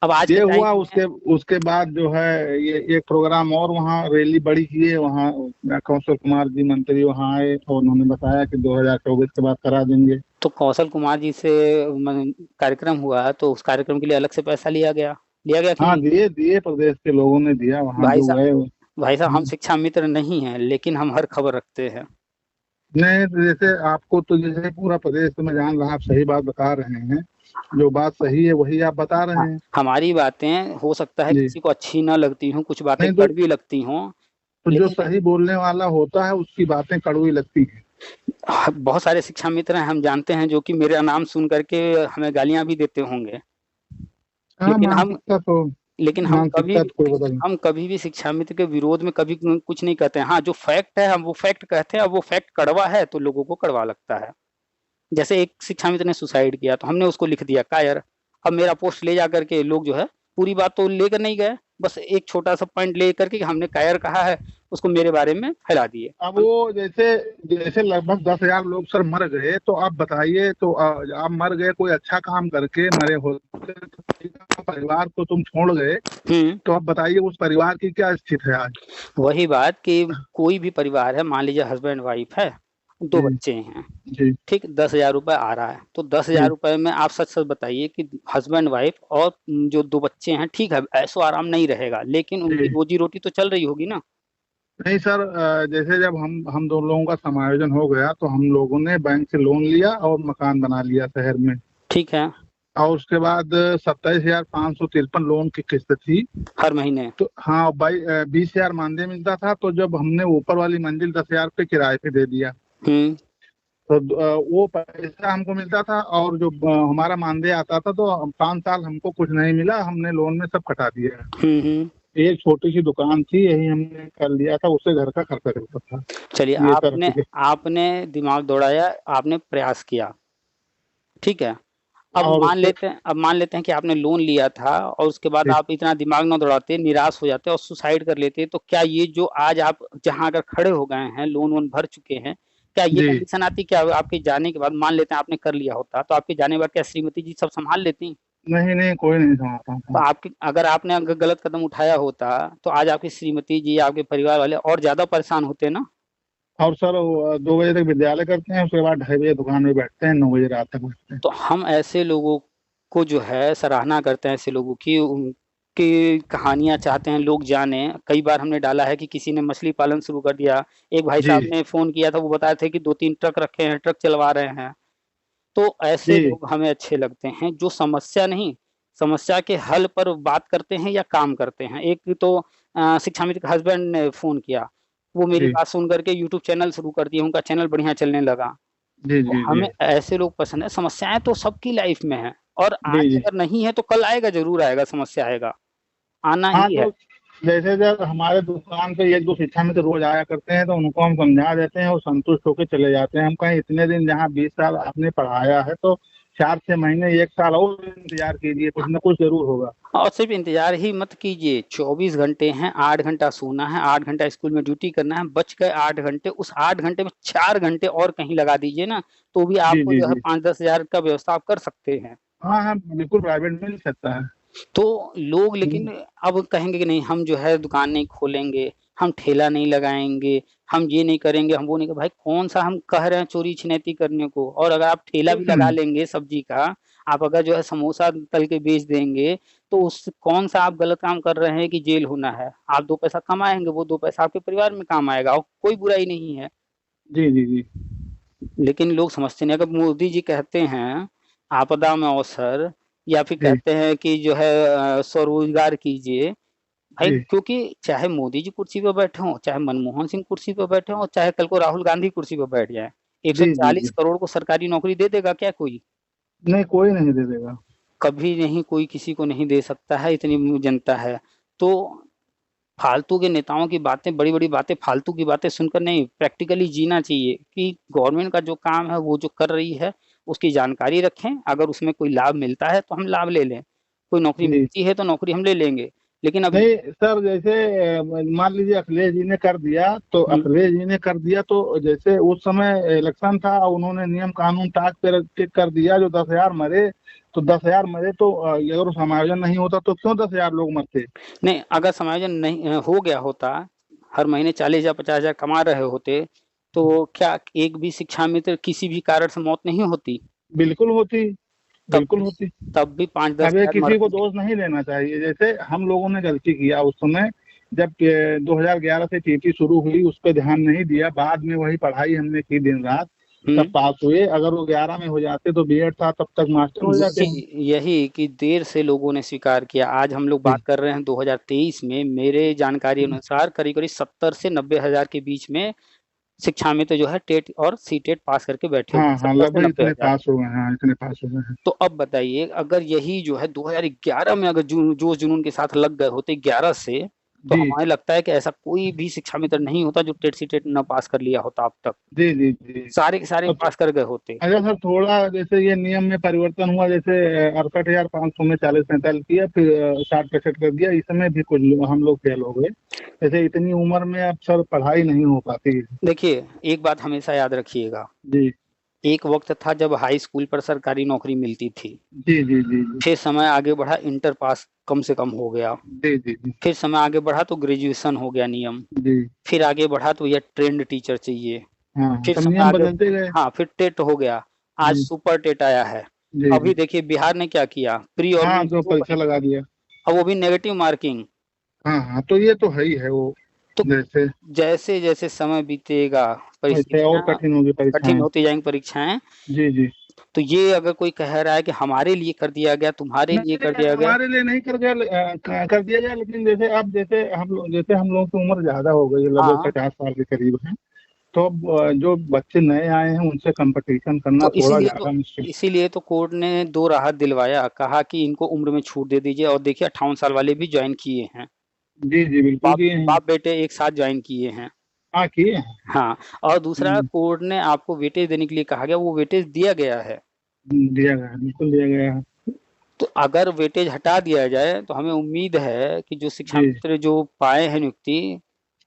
अब आज के ये टाइम हुआ, में, उसके उसके बाद जो है ये एक प्रोग्राम और वहाँ रैली बड़ी किए वहाँ। कौशल कुमार जी मंत्री वहाँ आए और उन्होंने बताया कि 2024 के बाद करा देंगे। तो कौशल कुमार जी से कार्यक्रम हुआ, तो उस कार्यक्रम के लिए अलग से पैसा लिया गया कि हाँ नहीं? दिए दिए, प्रदेश के लोगों ने दिया वहाँ भाई जो साहब, गए। भाई साहब, हम शिक्षा मित्र नहीं हैं, लेकिन हम हर खबर रखते हैं। नहीं तो जैसे आपको तो जैसे पूरा प्रदेश तो मैं जान रहा, आप सही बात बता रहे हैं, जो बात सही है वही आप बता रहे हाँ, हैं। हमारी बातें हो सकता है जी। किसी को अच्छी ना लगती हों, कुछ बातें नहीं कड़वी लगती हों, तो जो लेकिन सही बोलने वाला होता है उसकी बातें कड़वी लगती हैं। बहुत सारे शिक्षा मित्र हैं, हम जानते हैं, जो कि मेरा नाम सुन करके हमें गालियां भी देते होंगे। हाँ लेकिन हम लेकिन मानसिकता तो कोई बदल नहीं। हम कभी भी शिक्षा मित्र के विरोध में कभी कुछ नहीं कहते हैं। हाँ, जो फैक्ट है हम वो फैक्ट कहते हैं, और वो फैक्ट कड़वा है तो लोगों को कड़वा लगता है। जैसे एक शिक्षा मित्र ने सुसाइड किया, तो हमने उसको लिख दिया कायर। अब मेरा पोस्ट ले जा करके लोग जो है, पूरी बात तो लेकर नहीं गए, बस एक छोटा सा पॉइंट ले करके कि हमने कायर कहा है, उसको मेरे बारे में फैला दिए। अब वो जैसे जैसे लगभग 10,000 लोग सर मर गए, तो आप बताइए, तो आप मर गए कोई अच्छा काम करके मरे होते, तो परिवार को तुम छोड़ गए, हम्म। तो आप बताइए उस परिवार की क्या स्थिति है आज। वही बात कि कोई भी परिवार है, मान लीजिए हस्बैंड वाइफ है, 2 बच्चे हैं, जी ठीक, 10 हजार रुपये आ रहा है, तो 10 हजार रुपये में आप सच सच बताइए कि हस्बैंड वाइफ और जो 2 बच्चे हैं, ठीक है, ऐसो आराम नहीं रहेगा, लेकिन उनकी जी। रोजी रोटी तो चल रही होगी ना। नहीं सर, जैसे जब हम दोनों लोगों का समायोजन हो गया तो हम लोगों ने बैंक से लोन लिया और मकान बना लिया शहर में। ठीक है। और उसके बाद 27,553 लोन की किस्त थी। हर महीने। तो हाँ 20,000 मानदेय मिलता था, तो जब हमने ऊपर वाली मंजिल 10,000 पे किराए पे दे दिया, हम्म। तो वो पैसा हमको मिलता था, और जो हमारा मानदेय आता था, तो 5 साल हमको कुछ नहीं मिला, हमने लोन में सब कटा दिया। हम्म। एक छोटी सी दुकान थी, यही हमने कर लिया था, उससे घर का खर्चा चलता था। चलिए, ये सर आपने आपने दिमाग दौड़ाया, आपने प्रयास किया, ठीक है। और उसके अब मान लेते हैं कि आपने लोन लिया था और उसके बाद जी आप इतना दिमाग ना दौड़ाते, निराश हो जाते और सुसाइड कर लेते, तो क्या ये जो आज आप जहाँ अगर खड़े हो गए हैं, लोन वोन भर चुके हैं, क्या ये जी कंडीशन आती, क्या आपके जाने के बाद, मान लेते हैं आपने कर लिया होता, तो आपके जाने के बाद क्या श्रीमती जी सब संभाल लेती? नहीं नहीं, कोई नहीं समझता तो था। आपके, अगर आपने अगर गलत कदम उठाया होता तो आज आपकी श्रीमती जी, आपके परिवार वाले और ज्यादा परेशान होते ना। और सर वो 2 बजे तक विद्यालय करते हैं, उसके बाद 2:30 बजे दुकान में बैठते हैं, 9 बजे रात तक बैठते हैं। तो हम ऐसे लोगों को जो है सराहना करते हैं, ऐसे लोगों की, उनकी कहानियां चाहते हैं लोग जाने। कई बार हमने डाला है कि किसी ने मछली पालन शुरू कर दिया, एक भाई साहब जी ने फोन किया था, वो बताए थे कि 2-3 ट्रक रखे हैं, ट्रक चलवा रहे हैं। तो ऐसे जी लोग हमें अच्छे लगते हैं जो समस्या नहीं, समस्या के हल पर बात करते हैं या काम करते हैं। एक तो शिक्षा मित्र के हस्बैंड ने फोन किया, वो मेरी जी बात सुन करके यूट्यूब चैनल शुरू कर दिया, उनका चैनल बढ़िया चलने लगा। जी तो जी जी हमें ऐसे लोग पसंद है। समस्याएं तो सबकी लाइफ में है, और जी आज जी। अगर नहीं है तो कल आएगा, जरूर आएगा, समस्या आएगा, आना हाँ ही है। तो जैसे जब हमारे दुकान पे 1-2 शिक्षा मित्र रोज आया करते हैं, तो उनको हम समझा देते हैं, वो संतुष्ट होकर चले जाते हैं। हम कहें इतने दिन, जहाँ 20 साल आपने पढ़ाया है, तो 4-6 महीने, 1 साल और इंतजार कीजिए, कुछ ना कुछ जरूर होगा। और सिर्फ इंतजार ही मत कीजिए, 24 घंटे हैं, 8 घंटा सोना है, 8 घंटा स्कूल में ड्यूटी करना है, बच गए 8 घंटे, उस 8 घंटे में 4 घंटे और कहीं लगा दीजिए ना, तो भी जी आपको जी जो है जी। 5-10 हजार का व्यवस्था आप कर सकते हैं। हाँ हाँ, बिल्कुल प्राइवेट मिल सकता है। तो लोग लेकिन हम्म, अब कहेंगे कि नहीं, हम जो है दुकान नहीं खोलेंगे, हम ठेला नहीं लगाएंगे, हम ये नहीं करेंगे, हम वो नहीं करेंगे। भाई कौन सा हम कह रहे हैं चोरी छिनैती करने को? और अगर आप ठेला भी कुछ लगा नहीं। लेंगे सब्जी का, आप अगर जो है समोसा तल के बेच देंगे, तो उस कौन सा आप गलत काम कर रहे हैं कि जेल होना है? आप 2 पैसा कमाएंगे, वो 2 पैसा आपके परिवार में काम आएगा, और कोई बुराई नहीं है। जी जी जी लेकिन लोग समझते नहीं। अगर मोदी जी कहते हैं आपदा में अवसर, या फिर जी कहते हैं कि जो है स्वरोजगार कीजिए, भाई जी क्योंकि चाहे मोदी जी कुर्सी पर बैठे हों, चाहे मनमोहन सिंह कुर्सी पर बैठे हों, चाहे कल को राहुल गांधी कुर्सी पर बैठ जाए, जी जी 140 जी। करोड़ को सरकारी नौकरी दे देगा क्या कोई? नहीं, कोई नहीं दे देगा। कभी नहीं, कोई किसी को नहीं दे सकता है, इतनी जनता है। तो फालतू के नेताओं की बातें, बड़ी बड़ी बातें, फालतू की बातें सुनकर नहीं, प्रैक्टिकली जीना चाहिए कि गवर्नमेंट का जो काम है वो जो कर रही है उसकी जानकारी रखें, अगर उसमें कोई लाभ मिलता है तो हम लाभ ले लें, कोई नौकरी जी। मिलती है तो नौकरी हम ले लेंगे। लेकिन अब नहीं सर, जैसे मान लीजिए अखिलेश जी ने कर दिया, तो हम्म, अखिलेश जी ने कर दिया, तो जैसे उस समय इलेक्शन था, उन्होंने नियम कानून टाक पे रख के कर दिया, जो 10,000 मरे, तो 10,000 मरे, तो अगर उस समायोजन नहीं होता तो क्यों 10,000 लोग मरते। नहीं, अगर समायोजन नहीं हो गया होता, हर महीने 40 या 50 हजार कमा रहे होते, तो क्या एक भी शिक्षा मित्र किसी भी कारण से मौत नहीं होती? बिल्कुल होती। तब बिल्कुल भी होती। तब भी पाँच दस अब ये हजार किसी को मरते। दोष नहीं देना चाहिए। जैसे हम लोगों ने गलती किया उस समय, जब 2011 से टीटी शुरू हुई, उस पर ध्यान नहीं दिया, बाद में वही पढ़ाई हमने की दिन रात, तब हम्म। पास हुए। अगर वो 11 में हो जाते तो बीएड था, तब तक मास्टर हो जाते हम। यही यही कि देर से लोगों ने स्वीकार किया। आज हम लोग जी बात कर रहे हैं 2023 में, मेरे जानकारी अनुसार करीब करीब 70 से 90 हजार के बीच में शिक्षा में तो जो है टेट और सी टेट पास करके बैठे हाँ हुए हैं, हाँ, सत्तर से लगभग नब्बे इतने हजार पास हो गए हैं, हाँ इतने पास हो गए हैं। तो अब बताइए, अगर यही जो है 2011 में अगर जोश जुनून के साथ लग गए होते 11 से, तो जी हमें लगता है कि ऐसा कोई भी शिक्षा मित्र नहीं होता जो टेट सी टेट न पास कर लिया होता अब तक, जी जी जी। सारे के सारे और पास कर गए होते। अगर सर थोड़ा जैसे ये नियम में परिवर्तन हुआ, जैसे 68,500 में 40-45 किया, फिर 60-65 कर दिया, इस समय भी हम लोग फेल हो गए। जैसे इतनी उम्र में अब सर पढ़ाई नहीं हो पाती। देखिए, एक बात हमेशा याद रखिएगा, जी एक वक्त था जब हाई स्कूल पर सरकारी नौकरी मिलती थी, जी जी जी जी फिर समय आगे बढ़ा, इंटर पास कम से कम हो गया, जी जी जी फिर समय आगे बढ़ा तो ग्रेजुएशन हो गया नियम, जी। फिर आगे बढ़ा तो यह ट्रेंड टीचर चाहिए, हाँ, फिर सब समय नियम आगे, बदलते गए। हाँ फिर टेट हो गया, आज जी सुपर टेट आया है। जी अभी जी। देखिए बिहार ने क्या किया, प्री और हाँ, मेंस जो दो परीक्षा परीक्षा, लगा दिया। अब वो भी नेगेटिव मार्किंग। हाँ हाँ, तो ये तो है ही है वो। तो जैसे जैसे जैसे समय बीतेगा, वैसे और परिस्थितियां कठिन होगी कठिन परीक्षाएं। होती जाएंगी परीक्षाएं। जी जी। तो ये अगर कोई कह रहा है कि हमारे लिए कर दिया गया, तुम्हारे लिए नहीं, कर दिया गया, हमारे लिए नहीं कर दिया, कर दिया जाए, लेकिन जैसे अब, जैसे हम लोगों की उम्र ज्यादा हो गई है, लगभग हाँ, 50 साल के करीब है, तो अब जो बच्चे नए आए हैं, उनसे कंपटीशन करना तो थोड़ा ज्यादा मुश्किल। इसीलिए तो कोर्ट ने दो राहत दिलवाया, कहा कि इनको उम्र में छूट दे दीजिए, और देखिए 58 साल वाले भी ज्वाइन किए हैं, जी जी, बिल्कुल बाप किए हैं। बाप बेटे एक साथ ज्वाइन किए हैं। हाँ, किए हैं। हाँ, और दूसरा हम्म, कोर्ट ने आपको वेटेज देने के लिए कहा गया, वो वेटेज दिया गया है। दिया गया है, बिल्कुल दिया गया है। तो अगर वेटेज हटा दिया जाए तो हमें उम्मीद है कि जो शिक्षा जी। मित्र जो पाए हैं नियुक्ति,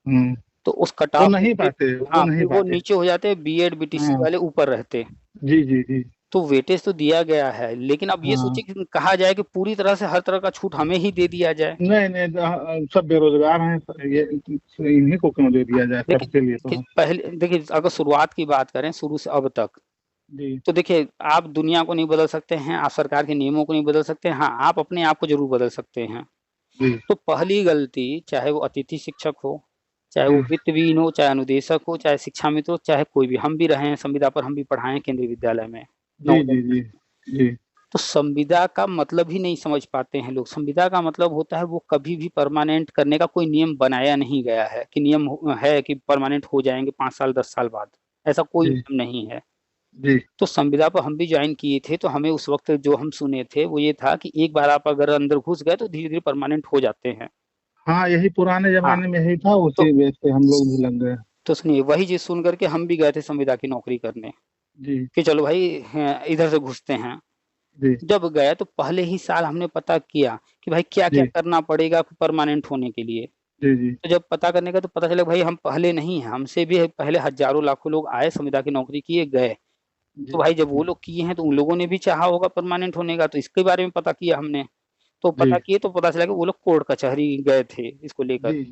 हम्म। तो उस कट वो ऑफ में नहीं फिर, पाते, वो हाँ, नहीं फिर वो पाते। नीचे हो जाते, बीएड बीटीसी हाँ। वाले ऊपर रहते। जी जी जी। तो वेटेज तो दिया गया है, लेकिन अब ये हाँ। सोचिए कि कहा जाए कि पूरी तरह से हर तरह का छूट हमें ही दे दिया जाए। नहीं नहीं, सब बेरोजगार हैं, ये इन्हीं को क्यों दे दिया जाए, देखिए, सबके लिए तो कि है। पहले देखिए, अगर शुरुआत की बात करें शुरू से अब तक, जी तो देखिए, आप दुनिया को नहीं बदल सकते हैं, आप सरकार के नियमों को नहीं बदल सकते हैं, हाँ, आप अपने आप को जरूर बदल सकते हैं। जी तो पहली गलती, चाहे वो अतिथि शिक्षक हो, चाहे जी वो वित्तविहीन हो, चाहे अनुदेशक हो, चाहे शिक्षा मित्र हो, चाहे कोई भी, हम भी रहे हैं संविदा पर, हम भी पढ़ाए हैं केंद्रीय विद्यालय में, जी नवोदय जी में। जी जी तो संविदा का मतलब ही नहीं समझ पाते हैं लोग। संविदा का मतलब होता है वो कभी भी परमानेंट करने का कोई नियम बनाया नहीं गया है, कि नियम है कि परमानेंट हो जाएंगे 5 साल 10 साल बाद, ऐसा कोई जी नियम नहीं है। जी। तो संविदा पर हम भी ज्वाइन किए थे, तो हमें उस वक्त जो हम सुने थे वो ये था कि एक बार आप अगर अंदर घुस गए तो धीरे धीरे परमानेंट हो जाते हैं। हाँ, यही पुराने हाँ, जमाने में यही था, तो उसी बेस पे हम लोग भी लग गए। सुनिए, वही चीज सुन करके हम भी गए थे संविदा की नौकरी करने, जी कि चलो भाई, इधर से घुसते हैं। जी जब गए तो पहले ही साल हमने पता किया कि भाई क्या क्या जी करना पड़ेगा परमानेंट होने के लिए। जी जी तो जब पता करने का तो पता चला भाई हम पहले नहीं हैं, हमसे भी पहले हजारों लाखों लोग आए संविदा की नौकरी किए गए। जी तो भाई जब वो जी लोग किए हैं तो उन लोगों ने भी चाहा होगा परमानेंट होने का, तो इसके बारे में पता किया हमने। तो जी पता किए तो पता चला कि वो लोग कोर्ट कचहरी गए थे इसको लेकर। जी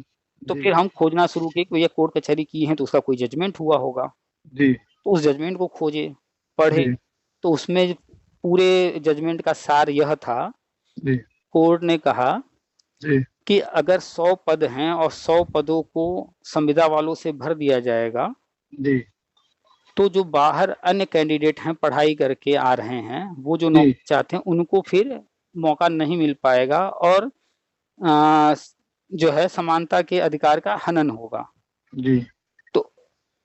तो जी फिर हम खोजना शुरू किए कि भैया कोर्ट कचहरी की हैं तो उसका कोई जजमेंट हुआ होगा। जी तो उस जजमेंट को खोजे, पढ़े, जी तो उसमें पूरे जजमेंट का सार यह था, जी कोर्ट ने कहा जी कि अगर 100 पद हैं और 100 पदों को संविदा वालों से भर दिया जाएगा, जी तो जो बाहर अन्य कैंडिडेट हैं पढ़ाई करके आ रहे हैं, वो जो जी नौकरी चाहते हैं उनको फिर मौका नहीं मिल पाएगा, और अ, जो है समानता के अधिकार का हनन होगा। जी तो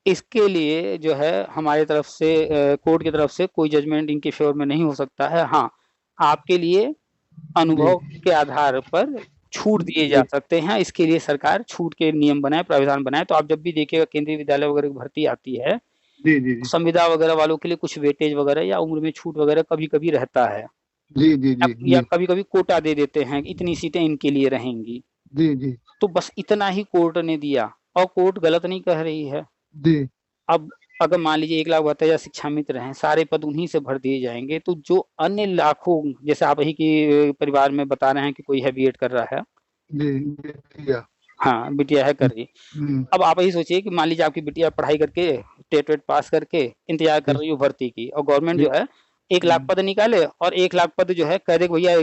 इसके लिए जो है हमारे तरफ से, कोर्ट की तरफ से कोई जजमेंट इनके फेवर में नहीं हो सकता है। हाँ, आपके लिए जी अनुभव के आधार पर छूट दिए जा जी सकते हैं, इसके लिए सरकार छूट के नियम बनाए, प्राविधान बनाए। तो आप जब भी देखिएगा केंद्रीय विद्यालय वगैरह की भर्ती आती है, जी जी जी संविदा वगैरह वालों के लिए कुछ वेटेज वगैरह या उम्र में छूट वगैरह कभी-कभी रहता है। जी जी या जी या जी कभी-कभी कोटा दे देते हैं कि इतनी सीटें इनके लिए रहेंगी। जी जी तो बस इतना ही कोर्ट ने दिया, और कोर्ट गलत नहीं कह रही है। जी अब अगर मान लीजिए 1,72,000 शिक्षा मित्र हैं, सारे पद उन्हीं से भर दिए जाएँगे, तो जो अन्य लाखों, जैसे आप ही के परिवार में बता रहे हैं कि कोई है बीएड कर रहा है। जी भैया। हाँ, बिटिया है कर रही। हम्म। अब आप ही सोचिए कि मान लीजिए आपकी बिटिया पढ़ाई करके टेट-वेट पास करके इंतज़ार कर जी रही हो भर्ती की, और गवर्नमेंट जी। जो है 1 लाख पद निकाले और 1 लाख पद जो है कह दे कि भैया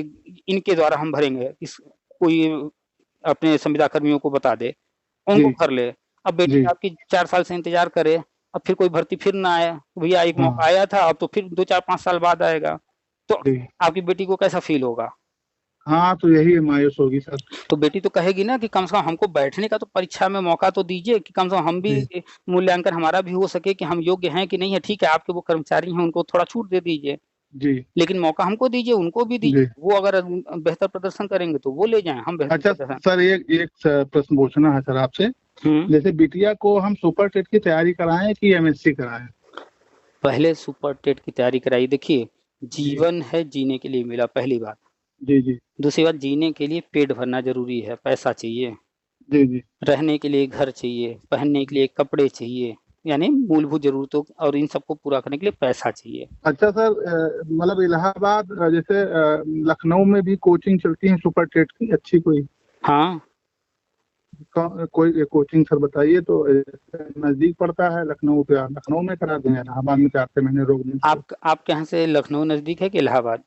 इनके द्वारा हम भरेंगे। इस कोई अपने संविदा कर्मियों को बता दे, उनको जी भर ले। अब बेटी जी। आपकी 4 साल से इंतज़ार करे, अब फिर कोई भर्ती फिर ना आए, भैया एक मौका हाँ। आया था, अब तो फिर 2, 4, 5 साल बाद आएगा। तो जी। आपकी बेटी को कैसा फ़ील होगा? हाँ, तो यही मायूस होगी सर। तो बेटी तो कहेगी ना कि कम से कम हमको बैठने का तो परीक्षा में मौका तो दीजिए, कि कम से कम हम भी जी मूल्यांकन हमारा भी हो सके कि हम योग्य हैं कि नहीं है। ठीक है, आपके वो कर्मचारी हैं, उनको थोड़ा छूट दे दीजिए, जी लेकिन मौका हमको दीजिए, उनको भी जी। दीजिए। वो अगर बेहतर प्रदर्शन करेंगे तो वो ले जाएँ, हम बेहतर अच्छा प्रदर्शन। सर, एक प्रश्न पूछना है सर आपसे। हुँ। जैसे बिटिया को हम सुपर टेट की तैयारी कराएं कि एमएससी कराएं? पहले सुपर टेट की तैयारी कराइए। देखिए, जी जीवन है जीने के लिए मिला, पहली बात। जी जी दूसरी बात, जीने के लिए पेट भरना ज़रूरी है, पैसा चाहिए। जी जी। रहने के लिए घर चाहिए, पहनने के लिए कपड़े चाहिए, यानी मूलभूत ज़रूरतों, और इन सबको पूरा करने के लिए पैसा चाहिए। अच्छा सर, मतलब इलाहाबाद, जैसे लखनऊ में भी कोचिंग चलती है सुपर टेट की अच्छी कोई? हाँ, कोई कोचिंग सर बताइए तो। नजदीक पड़ता है लखनऊ पे, लखनऊ में करा दें, इलाहाबाद में 4 महीने रोक दें तो। आपके यहाँ से लखनऊ नज़दीक है कि इलाहाबाद?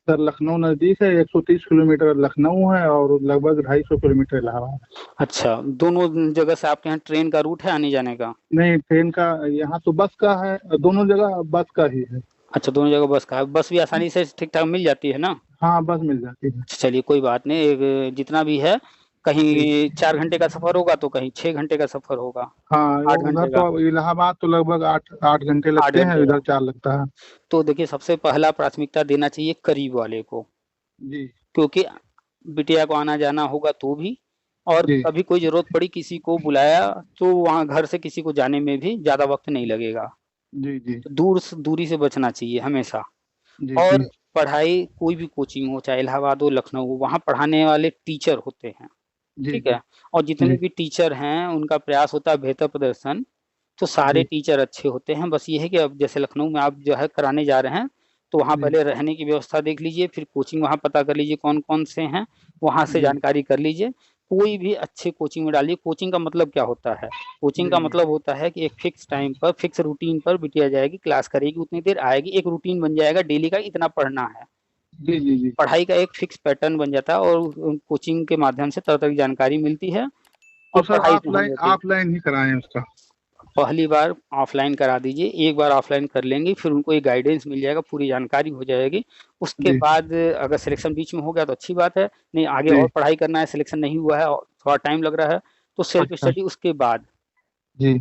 सर लखनऊ नजदीक है, 130 किलोमीटर लखनऊ है और लगभग 250 किलोमीटर इलाहाबाद है। अच्छा, दोनों जगह से आपके यहाँ ट्रेन का रूट है आने-जाने का? नहीं, ट्रेन का यहाँ तो बस का है, दोनों जगह बस का ही है। अच्छा, दोनों जगह बस का है। बस भी आसानी से ठीक-ठाक मिल जाती है ना? हाँ, बस मिल जाती है। चलिए कोई बात नहीं, एक जितना भी है, जी। कहीं 4 घंटे का सफ़र होगा तो कहीं 6 घंटे का सफ़र होगा, हाँ, 8 उधर घंटे का, तो इलाहाबाद तो लगभग 8 8 घंटे 8 लगते हैं, घंटे का। इधर 4 लगता है। तो देखिए, सबसे पहला प्राथमिकता देना चाहिए करीब वाले को, जी क्योंकि बिटिया को आना-जाना होगा तो भी, और जी कभी कोई ज़रूरत पड़ी किसी को बुलाया, तो वहाँ घर से किसी को जाने में भी ज़्यादा वक़्त नहीं लगेगा। जी जी तो दूरी से बचना चाहिए हमेशा। जी जी और पढ़ाई कोई भी कोचिंग हो, चाहे इलाहाबाद हो, लखनऊ हो, वहाँ पढ़ाने वाले टीचर होते हैं, जी ठीक जी है? और जितने जी भी टीचर हैं, उनका प्रयास होता है बेहतर प्रदर्शन, तो सारे जी टीचर अच्छे होते हैं। बस ये है कि अब जैसे लखनऊ में आप जो है कराने जा रहे हैं, तो वहाँ जी पहले रहने की व्यवस्था देख लीजिए, फिर कोचिंग वहाँ पता कर लीजिए कौन-कौन से हैं, वहाँ से जी जानकारी कर लीजिए। कोई भी अच्छे कोचिंग में डालिए। कोचिंग का मतलब क्या होता है? कोचिंग जी का जी मतलब होता है कि एक फिक्स टाइम पर, फिक्स रूटीन पर बिटिया जाएगी, क्लास करेगी, उतनी देर आएगी, एक रूटीन बन जाएगा डेली का इतना पढ़ना है। जी जी जी। पढ़ाई का एक फिक्स पैटर्न बन जाता है और कोचिंग के माध्यम से तरह-तरह की जानकारी मिलती है तो और सर पढ़ाई पे ध्यान ऑफलाइन देती है। ऑफलाइन ही कराएं उसका। पहली बार ऑफलाइन करा दीजिए, एक बार ऑफलाइन कर लेंगे, फिर उनको एक गाइडेंस मिल जाएगा, पूरी जानकारी हो जाएगी। उसके जी बाद अगर सिलेक्शन बीच में हो गया तो अच्छी बात है, नहीं आगे जी। और पढ़ाई करना है, सिलेक्शन नहीं हुआ है और थोड़ा टाइम लग रहा है, तो सेल्फ अच्छा। स्टडी उसके बाद। जी।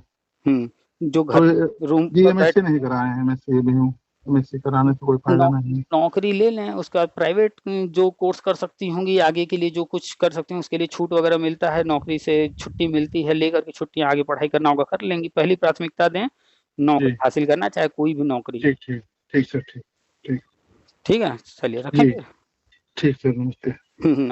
हुँ, जो तो घर रूम जी पर एमएससी बैठ नहीं कराए हैं, एमएससी भी हूँ। एमएससी कराने से कोई फायदा नौ नहीं है। नौकरी ले लें, उसके बाद प्राइवेट जो कोर्स कर सकती होंगी, आगे के लिए जो कुछ कर सकती हैं, उसके लिए छूट वगैरह मिलता है, नौकरी से छुट्टी मिलती है, लेकर के छुट्टियाँ आगे पढ़ाई करना होगा कर लेंगी। पहली प्राथमिकता दें, नौकरी जी हासिल करना, चाहे कोई भी नौकरी हो। ठीक ठीक। ठीक सर ठीक। ठीक। ठीक है? चलिए रखें जी फिर? ठीक सर, नमस्ते। हुँ, हुँ।